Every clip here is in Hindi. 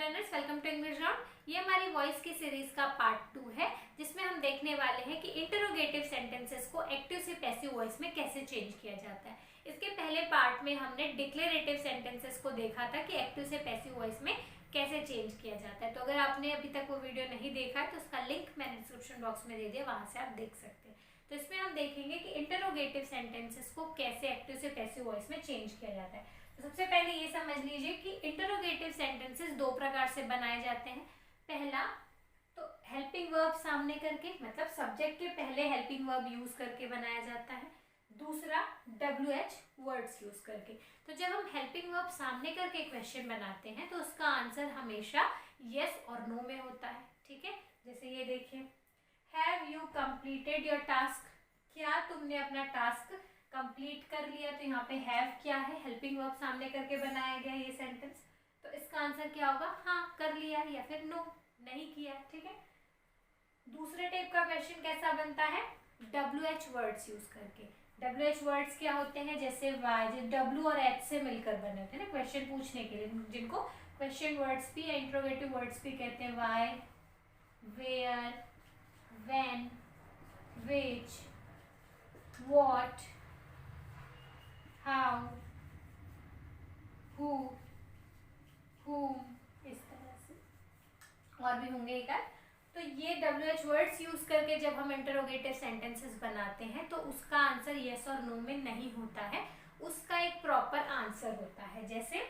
Learners, welcome to English ground. ये हमारी वॉइस की सीरीज का पार्ट 2 है, जिसमें हम देखने वाले हैं कि इंटरोगेटिव सेंटेंसेस को एक्टिव से पैसिव वॉइस में कैसे चेंज किया जाता है। इसके पहले पार्ट में हमने डिक्लेरेटिव सेंटेंसेस को देखा था कि एक्टिव से पैसिव वॉइस में कैसे चेंज किया जाता है। तो अगर आपने अभी तक वो वीडियो नहीं देखा है तो उसका लिंक मैंने डिस्क्रिप्शन बॉक्स में दे दिया, वहां से आप देख सकते हैं। तो इसमें हम देखेंगे कि इंटरोगेटिव सेंटेंसेस को कैसे एक्टिव से पैसिव वॉइस में चेंज किया जाता है। तो सबसे पहले ये समझ लीजिए कि इंटरोगेटिव सेंटेंसेस दो प्रकार से बनाए जाते हैं। पहला तो हेल्पिंग वर्ब सामने करके, मतलब सब्जेक्ट के पहले हेल्पिंग वर्ब यूज करके बनाया जाता है। दूसरा WH वर्ड्स यूज करके। तो जब हम हेल्पिंग वर्ब सामने करके क्वेश्चन बनाते हैं तो उसका आंसर हमेशा यस और नो में होता है। ठीक है, जैसे ये देखिए, have you completed your task, क्या तुमने अपना टास्क कंप्लीट कर लिया। तो यहाँ पे हैव क्या है, हेल्पिंग वर्ब सामने करके बनाया गया ये सेंटेंस। तो इसका आंसर क्या होगा, हाँ कर लिया, या फिर नो नहीं किया। ठीक है, दूसरे टाइप का क्वेश्चन कैसा बनता है, WH वर्ड्स यूज करके। WH वर्ड्स क्या होते हैं, जैसे वाई, W और H से मिलकर बने होते हैं ना क्वेश्चन पूछने के लिए, जिनको क्वेश्चन वर्ड्स भी या इंट्रोगेटिव वर्ड्स भी कहते हैं। Why, where, when, which, what, how, who, whom, इस तरह से और भी होंगे एक आध। तो ये WH वर्ड्स यूज करके जब हम इंटरोगेटिव सेंटेंसेस बनाते हैं तो उसका आंसर यस और नो में नहीं होता है, उसका एक प्रॉपर आंसर होता है। जैसे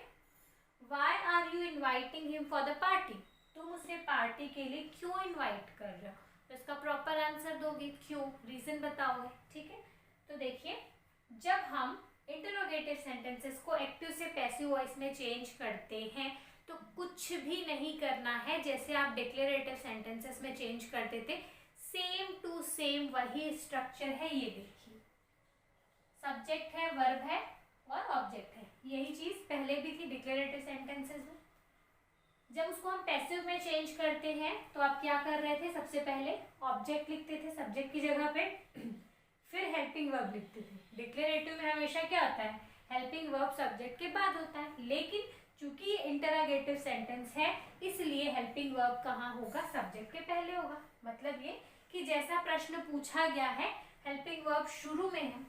Why are you inviting him for the party? तुम उसे पार्टी के लिए क्यों इनवाइट कर रहे हो। तो इसका प्रॉपर आंसर दोगे, क्यों, रीजन बताओगे। ठीक है, तो देखिए, जब हम इंटरोगेटिव सेंटेंसेस को एक्टिव से पैसिव वॉइस में चेंज करते हैं तो कुछ भी नहीं करना है, जैसे आप डिक्लेरेटिव सेंटेंसेस में चेंज करते थे, सेम टू सेम वही स्ट्रक्चर है। ये देखिए, सब्जेक्ट है, वर्ब है और ऑब्जेक्ट है। यही चीज पहले भी थी डिक्लेरेटिव सेंटेंसेस में। जब उसको हम पैसिव में चेंज करते हैं तो आप क्या कर रहे थे, सबसे पहले ऑब्जेक्ट लिखते थे सब्जेक्ट की जगह पे, फिर हेल्पिंग वर्ब लिखते थे। डिक्लेरेटिव में हमेशा क्या होता है, हेल्पिंग वर्ब सब्जेक्ट के बाद होता है, लेकिन चूंकि ये इंटरोगेटिव सेंटेंस है इसलिए हेल्पिंग वर्ब कहाँ होगा, सब्जेक्ट के पहले होगा। मतलब ये कि जैसा प्रश्न पूछा गया है हेल्पिंग वर्ब शुरू में है,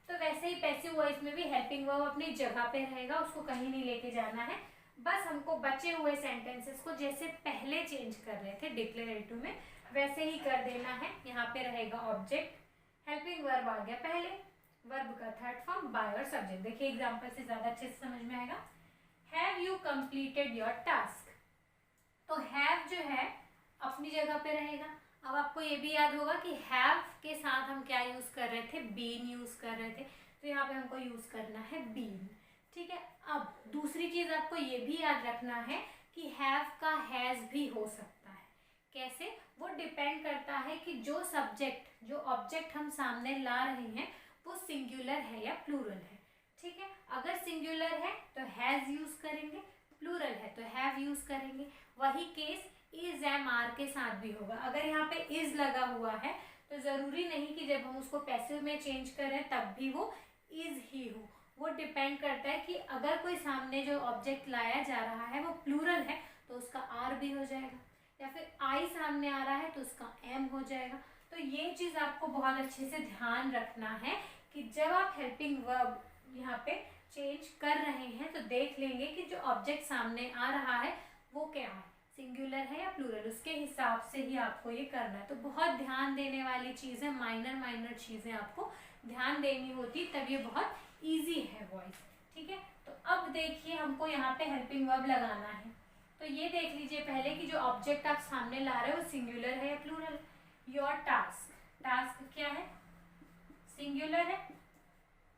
तो वैसे ही पैसिव वॉइस में भी हेल्पिंग वर्ब अपनी जगह पे रहेगा, उसको कहीं नहीं लेके जाना है। बस हमको बचे हुए सेंटेंसेस को जैसे पहले चेंज कर रहे थे डिक्लेरेटिव में वैसे ही कर देना है। यहाँ पे रहेगा ऑब्जेक्ट, हेल्पिंग वर्ब आ गया पहले, वर्ब का थर्ड फॉर्म बाय और सब्जेक्ट। देखिए एग्जाम्पल से ज्यादा अच्छे से समझ में आएगा। Have you completed your task, तो हैव जो है अपनी जगह पे रहेगा। अब आपको ये भी याद होगा कि हैव के साथ हम क्या यूज कर रहे थे, बीन यूज कर रहे थे, तो यहाँ पे हमको यूज करना है बीन। ठीक है, अब दूसरी चीज आपको ये भी याद रखना है कि हैव का हैज भी हो सकता है। कैसे, वो डिपेंड करता है कि जो सब्जेक्ट, जो ऑब्जेक्ट हम सामने ला रहे हैं वो सिंगुलर है या प्लूरल है। ठीक है, अगर सिंगुलर है तो हैज यूज करेंगे, प्लूरल है तो हैव यूज करेंगे। वही केस इज एम आर के साथ भी होगा। अगर यहाँ पे इज लगा हुआ है तो जरूरी नहीं कि जब हम उसको पैसिव में चेंज करें तब भी वो इज ही हो। वो डिपेंड करता है कि अगर कोई सामने जो ऑब्जेक्ट लाया जा रहा है वो प्लूरल है तो उसका आर भी हो जाएगा, या फिर आई सामने आ रहा है तो उसका एम हो जाएगा। तो ये चीज आपको बहुत अच्छे से ध्यान रखना है कि जब आप हेल्पिंग वर्ब यहाँ पे चेंज कर रहे हैं तो देख लेंगे कि जो ऑब्जेक्ट सामने आ रहा है वो क्या है, सिंगुलर है या प्लूरल, उसके हिसाब से ही आपको ये करना है। तो बहुत ध्यान देने वाली चीज़ है, माइनर चीज़ें आपको ध्यान देनी होती, तब ये बहुत इजी है वॉइस। ठीक है, तो अब देखिए हमको यहाँ पे हेल्पिंग वर्ब लगाना है। तो ये देख लीजिए पहले कि जो ऑब्जेक्ट आप सामने ला रहे हो वो सिंगुलर है या प्लूरल। योर टास्क, टास्क क्या है, सिंगुलर है,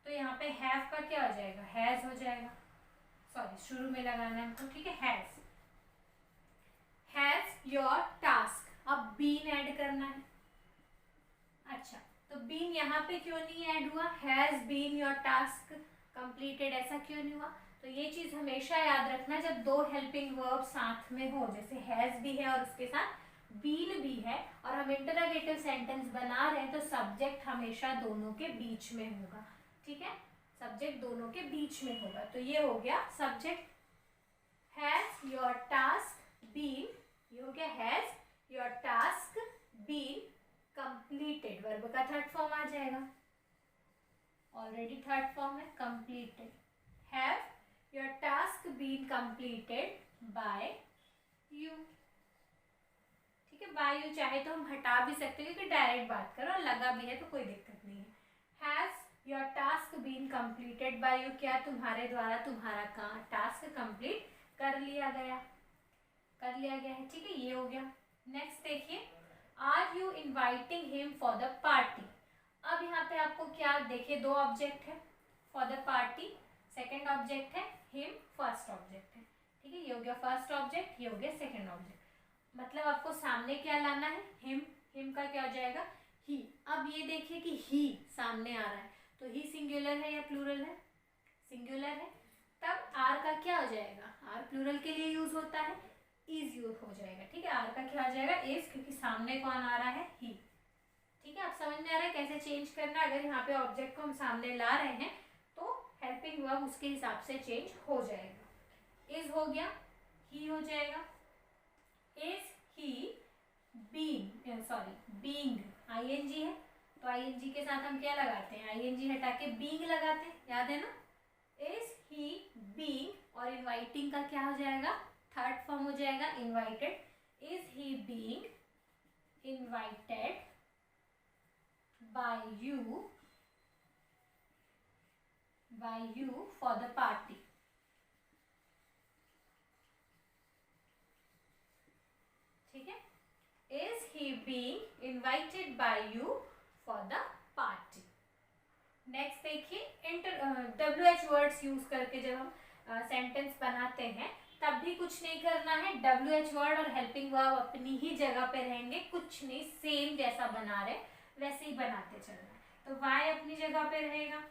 तो यहाँ पे हैव का क्या हो जाएगा, हैज हो जाएगा। सॉरी, शुरू में लगाना है हमको। ठीक है, हैज योर टास्क। अब बीन ऐड करना है। अच्छा, तो बीन यहाँ पे क्यों नहीं ऐड हुआ, has been your task completed, ऐसा क्यों नहीं हुआ। तो ये चीज हमेशा याद रखना, जब दो हेल्पिंग वर्ब साथ में हो, जैसे हैज भी है और उसके साथ बीन भी है और हम इंटरोगेटिव सेंटेंस बना रहे हैं, तो सब्जेक्ट हमेशा दोनों के बीच में होगा। ठीक है, सब्जेक्ट दोनों के बीच में होगा। तो ये हो गया सब्जेक्ट, हैज योर टास्क हो गया has your task been completed, verb का थर्ड फॉर्म आ जाएगा, ऑलरेडी थर्ड फॉर्म है completed. Have your task been completed by you, ठीक है। बाय यू चाहे तो हम हटा भी सकते हैं क्योंकि डायरेक्ट बात करो, और लगा भी है तो कोई दिक्कत नहीं है। Has your task been completed by you, क्या तुम्हारे द्वारा तुम्हारा टास्क कंप्लीट कर लिया गया है, ठीक है, ये हो गया। नेक्स्ट देखिए, are you inviting him for the party. अब यहाँ पे आपको क्या देखिए, दो ऑब्जेक्ट है, for the party second object है, हिम फर्स्ट ऑब्जेक्ट है, ठीक है। ये हो गया फर्स्ट ऑब्जेक्ट, ये हो गया सेकेंड ऑब्जेक्ट। मतलब आपको सामने क्या लाना है, हिम का क्या हो जाएगा, ही। अब ये देखिए कि ही सामने आ रहा है, तो ही सिंगुलर है या प्लूरल है, सिंगुलर है, तब आर का क्या हो जाएगा, आर प्लूरल के लिए यूज होता है, इज यूज हो जाएगा, ठीक है। आर का क्या हो जाएगा, इज, क्योंकि सामने कौन आ रहा है, ही, ठीक है। आप समझ में आ रहा है कैसे चेंज करना है। अगर यहाँ पे ऑब्जेक्ट को हम सामने ला रहे हैं तो हेल्पिंग वर्ब उसके हिसाब से चेंज हो जाएगा। इज हो गया, ही हो जाएगा, is he being, sorry being ING है, तो आईएनजी के साथ हम क्या लगाते हैं, आईएनजी हटा के बीइंग लगाते हैं, याद है ना। इज ही बीइंग, और इनवाइटिंग का क्या हो जाएगा, थर्ड फॉर्म हो जाएगा invited, is he being invited bye you for the party, ठीक है। Is he being invited by you for the party? Next देखिए, WH वर्ड्स यूज करके जब हम सेंटेंस बनाते हैं तब भी कुछ नहीं करना है, WH वर्ड और हेल्पिंग वर्ब अपनी ही जगह पे रहेंगे, कुछ नहीं, सेम जैसा बना रहे वैसे ही बनाते चलना है। तो वाई अपनी जगह पे रहेगा,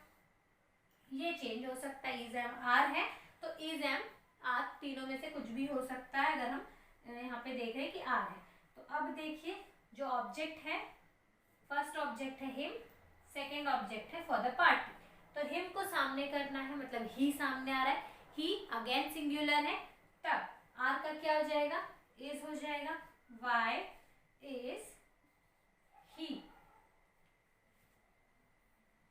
ये चेंज हो सकता है, इज एम आर है तो इज एम आर, तीनों में से कुछ भी हो सकता है। अगर हम यहाँ पे देख रहे हैं कि आर है, तो अब देखिए जो ऑब्जेक्ट है, फर्स्ट ऑब्जेक्ट है हिम, सेकेंड ऑब्जेक्ट है फॉर द पार्टी, तो हिम को सामने करना है, मतलब ही सामने आ रहा है, ही अगेन सिंगुलर है, तब आर का क्या हो जाएगा, इज हो जाएगा, why is he,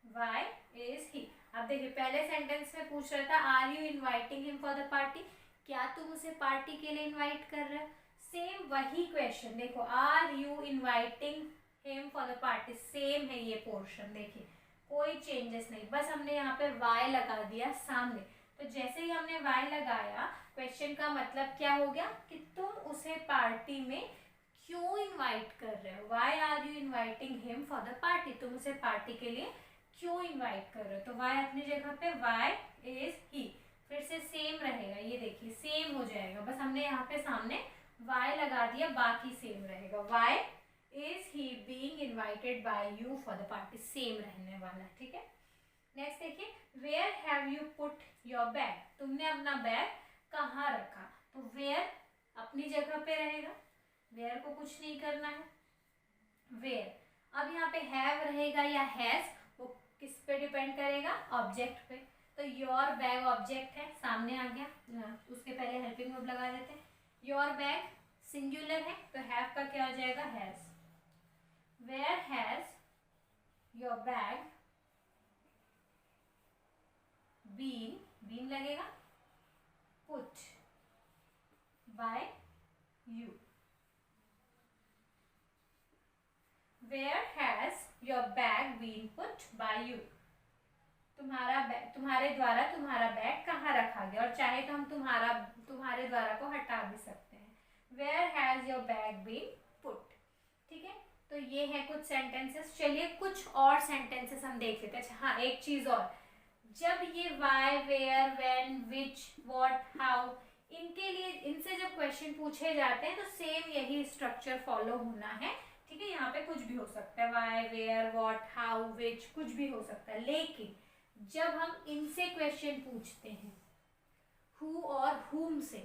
why is he. अब देखिए पहले सेंटेंस में पूछ रहा था are you inviting him for the party, क्या तुम उसे पार्टी के लिए इनवाइट कर रहे हो, सेम वही क्वेश्चन, देखो are you inviting him for the party, same है ये पोर्शन, देखिए कोई चेंजेस नहीं, बस हमने यहाँ पे वाई लगा दिया सामने। तो जैसे ही हमने वाई लगाया, क्वेश्चन का मतलब क्या हो गया कि तुम उसे पार्टी में क्यों इनवाइट कर रहे हो, why are you inviting him for the party, तुम उसे पार्टी के लिए क्यों इनवाइट कर रहे हो। तो वाई अपनी जगह पे, वाई इज ही, फिर से सेम रहेगा, ये देखिए सेम हो जाएगा, बस हमने यहाँ पे सामने वाई लगा दिया, बाकी सेम रहेगा, why is he being invited by you for the party, same रहने वाला है, ठीक है। नेक्स्ट देखिए, where have you put your bag, तुमने अपना बैग कहाँ रखा, तो वेयर अपनी जगह पे रहेगा, वेयर को कुछ नहीं करना है, वेयर। अब यहाँ पे हैव रहेगा या हैज, वो किस पे डिपेंड करेगा, ऑब्जेक्ट पे, तो योर बैग ऑब्जेक्ट है, सामने आ गया, उसके पहले हेल्पिंग वर्ब लगा देते हैं, योर बैग सिंगुलर है तो हैव का क्या हो जाएगा, has, where has your bag been लगेगा, put by you, where has your bag been put by you, तुम्हारे द्वारा तुम्हारा बैग कहाँ रखा गया, और चाहे तो हम तुम्हारे द्वारा को हटा भी सकते हैं, where has your bag been put, ठीक है। तो ये है कुछ सेंटेंसेस। चलिए कुछ और सेंटेंसेस हम देख लेते हैं। अच्छा हाँ, एक चीज और, जब ये why, where, when, which, what, how, इनके लिए, इनसे जब क्वेश्चन पूछे जाते हैं तो सेम यही स्ट्रक्चर फॉलो होना है, ठीक है। यहाँ पे कुछ भी हो सकता है, वाई, वेयर, व्हाट, हाउ, विच, कुछ भी हो सकता है, लेकिन जब हम इनसे क्वेश्चन पूछते हैं हु और हुम से,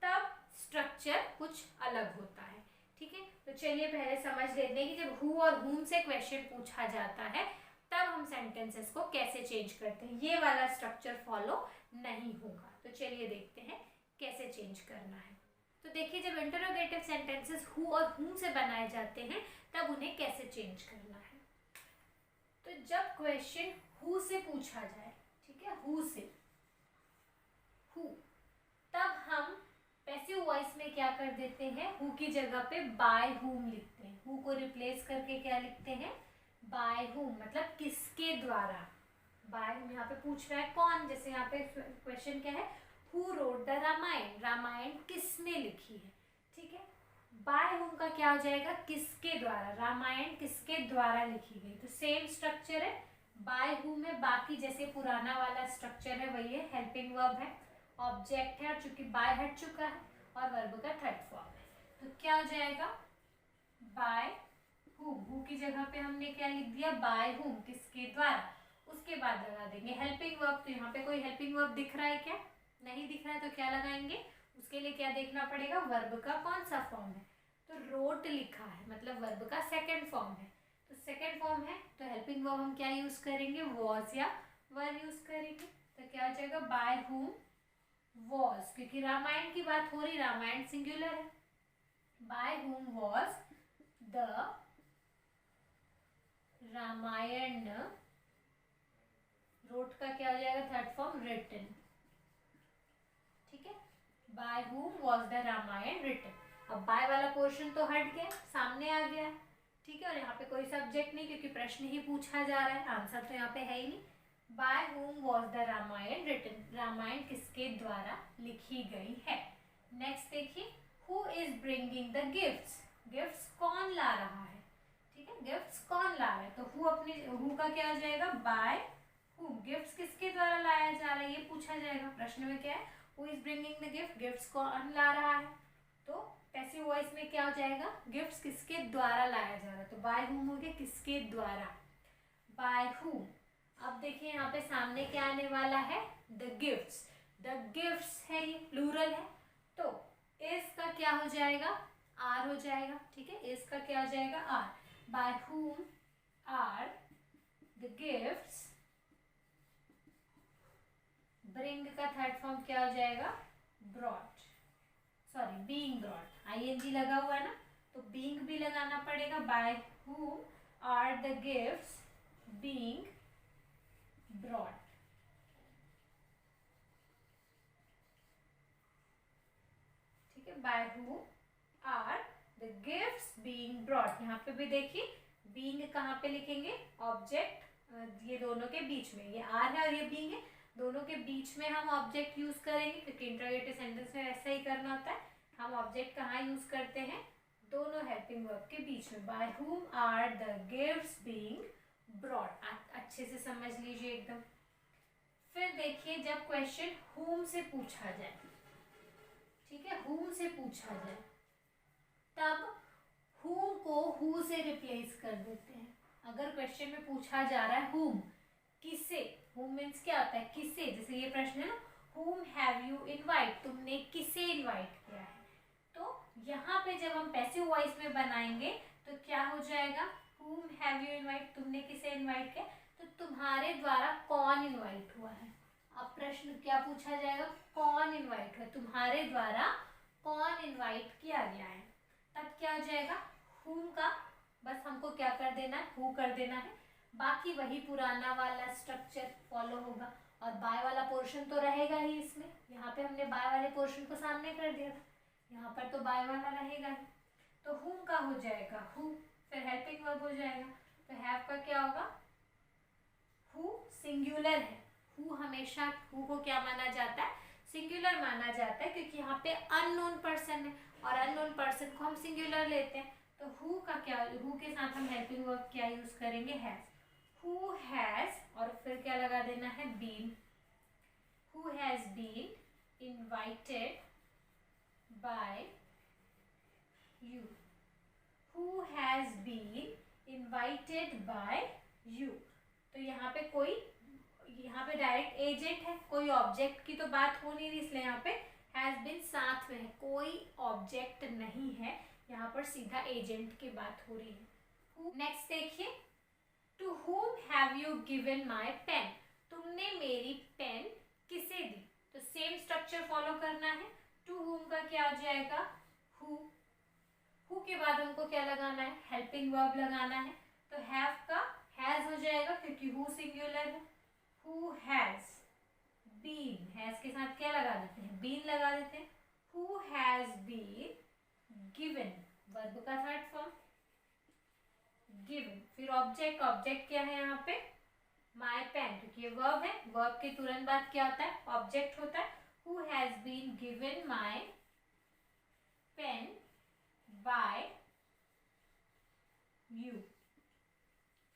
तब स्ट्रक्चर कुछ अलग होता है, ठीक है। तो चलिए पहले समझ लेते हैं कि जब हु और हुम से क्वेश्चन पूछा जाता है तब हम सेंटेंसेस को कैसे चेंज करते हैं, ये वाला स्ट्रक्चर फॉलो नहीं होगा। तो चलिए देखते हैं कैसे चेंज करना है। तो देखिए जब इंटरोगेटिव सेंटेंसेस हु और whom से बनाए जाते हैं तब उन्हें कैसे चेंज करना है। तो जब क्वेश्चन हु से पूछा जाए, ठीक है, हु से, हु, तब हम पैसिव वॉइस में क्या कर देते हैं, हु की जगह पे बाय हुम लिखते हैं। हु को रिप्लेस करके क्या लिखते हैं, बाय हुम, मतलब किसके द्वारा। बाय, यहाँ पे पूछ रहा है कौन, जैसे यहाँ पे क्वेश्चन क्या है, who wrote the Ramayana, Ramayana किसने लिखी है, ठीक है। बाय हुम का क्या हो जाएगा, किसके द्वारा, रामायण किसके द्वारा लिखी गई। तो सेम स्ट्रक्चर है, बाय हुम है, बाकी जैसे पुराना वाला स्ट्रक्चर है वही है, हेल्पिंग वर्ब है, ऑब्जेक्ट है, और चूंकि बाय हट चुका है और वर्ब का थर्ड फॉर्म है, तो क्या हो जाएगा, बाय हुम। हु की जगह पे हमने क्या लिख दिया, बाय हुम, किसके द्वारा। उसके बाद लगा देंगे हेल्पिंग वर्ब। तो यहाँ पे कोई हेल्पिंग वर्ब दिख रहा है क्या, नहीं दिख रहा है, तो क्या लगाएंगे, उसके लिए क्या देखना पड़ेगा, वर्ब का कौन सा फॉर्म है। तो रोट लिखा है, मतलब वर्ब का सेकंड फॉर्म है, तो सेकंड फॉर्म है, तो हेल्पिंग वर्ब हम क्या यूज करेंगे, वॉज या वर यूज करेंगे। तो क्या हो जाएगा, बाय हुम वॉज, क्योंकि रामायण की बात हो रही, रामायण सिंगुलर है। By whom was the Ramayana, wrote का क्या हो जाएगा, थर्ड फॉर्म रिटन, ठीक है। By whom was the Ramayana written. अब बाय वाला पोर्शन तो हट गया, सामने आ गया, ठीक है, और यहाँ पे कोई सब्जेक्ट नहीं क्योंकि प्रश्न ही पूछा जा रहा है, आंसर तो यहाँ पे है ही नहीं। By whom was the Ramayana written, Ramayana किसके द्वारा लिखी गई है। नेक्स्ट देखिए, who is bringing the gifts, gifts कौन ला रहा है, ठीक है, गिफ्ट्स कौन ला रहा है। तो हु, अपनी हु का क्या हो जाएगा, बाय हुम, गिफ्ट्स किसके द्वारा लाया जा रहा है ये पूछा जाएगा। प्रश्न में क्या है, who is bringing the gift, gifts कौन ला रहा है। तो पैसिव वॉइस में क्या हो जाएगा, गिफ्ट्स किसके द्वारा लाया जा रहा है, तो बाय हुम हो गया, किसके द्वारा, बाय हुम। अब देखिए यहाँ पे सामने क्या आने वाला है, द गिफ्ट्स, द गिफ्ट्स है, ये प्लूरल है, तो इस का क्या हो जाएगा, आर हो जाएगा, ठीक है, इस का क्या हो जाएगा, are. By whom are the gifts, bring का थर्ड फॉर्म क्या हो जाएगा, brought, sorry being brought, ING लगा हुआ है ना, तो बीइंग भी लगाना पड़ेगा। By whom are the gifts being brought, ठीक है, by whom are the gifts being brought. यहाँ पे भी देखिए बीइंग कहाँ पे लिखेंगे, ऑब्जेक्ट, ये दोनों के बीच में, ये आर है और ये बीइंग है, दोनों के बीच में हम ऑब्जेक्ट यूज करेंगे, क्योंकि इंटरोगेटिव सेंटेंस में ऐसा ही करना होता है। हम ऑब्जेक्ट कहाँ यूज करते हैं, दोनों हेल्पिंग वर्ब के बीच में। By whom are the gifts being brought, अच्छे से समझ लीजिए एकदम। फिर देखिए जब क्वेश्चन हुम से पूछा जाए, ठीक है, हुम से पूछा जाए, तब हुम को हु से रिप्लेस कर देते हैं। अगर क्वेश्चन में पूछा जा रहा है हुम, किसे, हुम मीन्स क्या होता है, किसे, जैसे ये प्रश्न है ना, हुम हैव यू इनवाइट, तुमने किसे इनवाइट किया है। तो यहाँ पे जब हम पैसिव वॉइस में बनाएंगे तो क्या हो जाएगा, हुम हैव यू इनवाइट, तुमने किसे इनवाइट किया, तो तुम्हारे द्वारा कौन इनवाइट हुआ है। अब प्रश्न क्या पूछा जाएगा, कौन इनवाइट हुआ, तुम्हारे द्वारा कौन इनवाइट किया गया है। तब क्या हो जाएगा, हुम का बस हमको क्या कर देना है, हु कर देना है, बाकी वही पुराना वाला स्ट्रक्चर फॉलो होगा, और बाय वाला पोर्शन तो रहेगा ही इसमें। यहाँ पे हमने बाय वाले पोर्शन को सामने कर दिया था, यहाँ पर तो बाय वाला रहेगा ही। तो हुम का हो जाएगा हु, फिर हेल्पिंग वर्ब हो जाएगा, तो हैव का क्या होगा, हु सिंगुलर है, हु हमेशा हु को क्या माना जाता है, सिंगुलर माना जाता है, क्योंकि यहाँ पे अननोन पर्सन है और अननोन पर्सन को हम सिंगुलर लेते हैं। तो हु का क्या, हु के साथ हम हेल्पिंग वर्ब क्या यूज करेंगे, हैज। हु हैज, और फिर क्या लगा देना है, been. Who has been invited by you, who has been invited by you. तो यहाँ पे कोई, यहाँ पे डायरेक्ट एजेंट है, कोई ऑब्जेक्ट की तो बात हो नहीं रही, इसलिए यहाँ पे हैज बीन साथ में है, कोई ऑब्जेक्ट नहीं है, यहाँ पर सीधा एजेंट की बात हो रही है। नेक्स्ट देखिए, to whom have you given my pen, तुमने मेरी पेन किसे दी। तो सेम स्ट्रक्चर फॉलो करना है, टू whom का क्या हो जाएगा, who. who के बाद हमको क्या लगाना है, हेल्पिंग वर्ब लगाना है, तो हैव का हैज हो जाएगा क्योंकि who सिंगुलर है. who has been, हैज के साथ क्या लगा देते हैं, been लगा देते हैं. who has been given, verb का थर्ड फॉर्म given. फिर ऑब्जेक्ट, ऑब्जेक्ट क्या है यहाँ पे, माई पेन, क्योंकि ये वर्ब है, वर्ब के तुरंत बाद क्या होता है, ऑब्जेक्ट होता है. Who has been given my pen by you.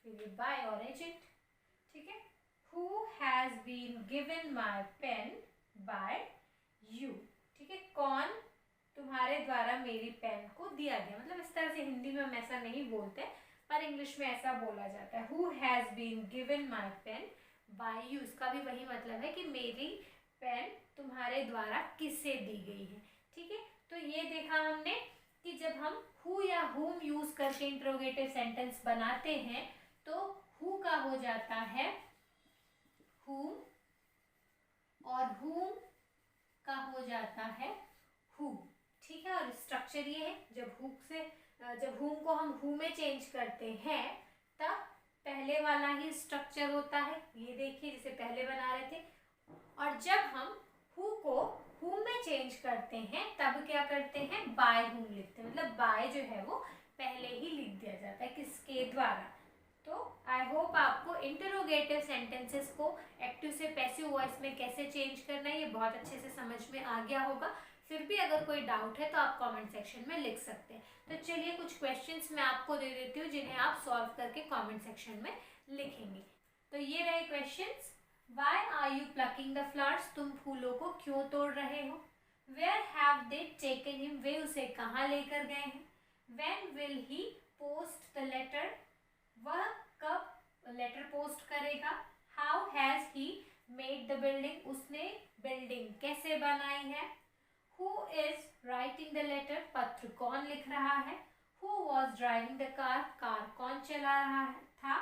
फिर ये by और एजेंट, ठीक है. Who has been given my pen by you. ठीक है, कौन तुम्हारे द्वारा मेरी पेन को दिया गया, मतलब इस तरह से हिंदी में हम ऐसा नहीं बोलते पर इंग्लिश में ऐसा बोला जाता है. Who has been given my pen by you. इसका भी वही मतलब है कि मेरी पेन तुम्हारे द्वारा किससे दी गई है. ठीक है, तो ये देखा हमने कि जब हम who या whom यूज करके इंट्रोगेटिव सेंटेंस बनाते हैं तो who का हो जाता है whom और whom का हो जाता है who. ठीक है, और स्ट्रक्चर ये है, जब whom को हम who में चेंज करते हैं तब पहले वाला ही स्ट्रक्चर होता है, ये देखिए जिसे पहले बना रहे थे. और जब हम who को whom में चेंज करते हैं तब क्या करते हैं, by whom लिखते हैं, मतलब by जो है वो पहले ही लिख दिया जाता है किसके द्वारा. तो आई होप आपको इंटरोगेटिव सेंटेंसेस को एक्टिव से पैसिव वॉइस में कैसे चेंज करना है ये बहुत अच्छे से समझ में आ गया होगा. फिर भी अगर कोई डाउट है तो आप कमेंट सेक्शन में लिख सकते हैं. तो चलिए कुछ क्वेश्चंस मैं आपको दे देती हूँ जिन्हें आप सॉल्व करके कमेंट सेक्शन में लिखेंगे. तो ये रहे questions. Why are you plucking the flowers? तुम फूलों को क्यों तोड़ रहे हो. Where have they taken him? वे उसे कहाँ लेकर गए हैं. When will he post the letter? वह कब लेटर पोस्ट करेगा. How has he made the building? उसने बिल्डिंग कैसे बनाई है. Who is writing the letter? पत्र कौन लिख रहा है. Who was driving the car? Car कौन चला रहा था.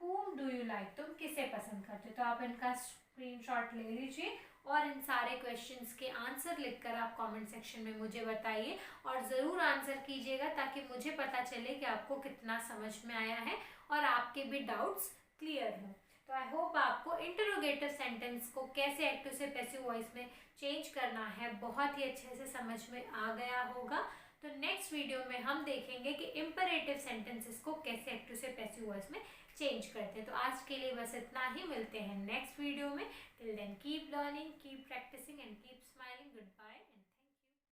Whom do you like? तुम किसे पसंद करते हो. तो आप इनका स्क्रीनशॉट ले लीजिए और इन सारे क्वेश्चंस के आंसर लिखकर आप कमेंट सेक्शन में मुझे बताइए और ज़रूर आंसर कीजिएगा ताकि मुझे पता चले कि आपको कितना समझ में आया है और आपके भी डाउट्स क्लियर हों. तो आई होप आपको इंटरोगेटिव सेंटेंस को कैसे एक्टिव से पैसिव वॉइस में चेंज करना है बहुत ही अच्छे से समझ में आ गया होगा. तो नेक्स्ट वीडियो में हम देखेंगे कि इम्परेटिव सेंटेंसेस को कैसे एक्टिव से पैसिव वॉइस में चेंज करते हैं. तो आज के लिए बस इतना ही. मिलते हैं नेक्स्ट वीडियो में. Till then keep learning, keep practising and keep smiling. Good bye.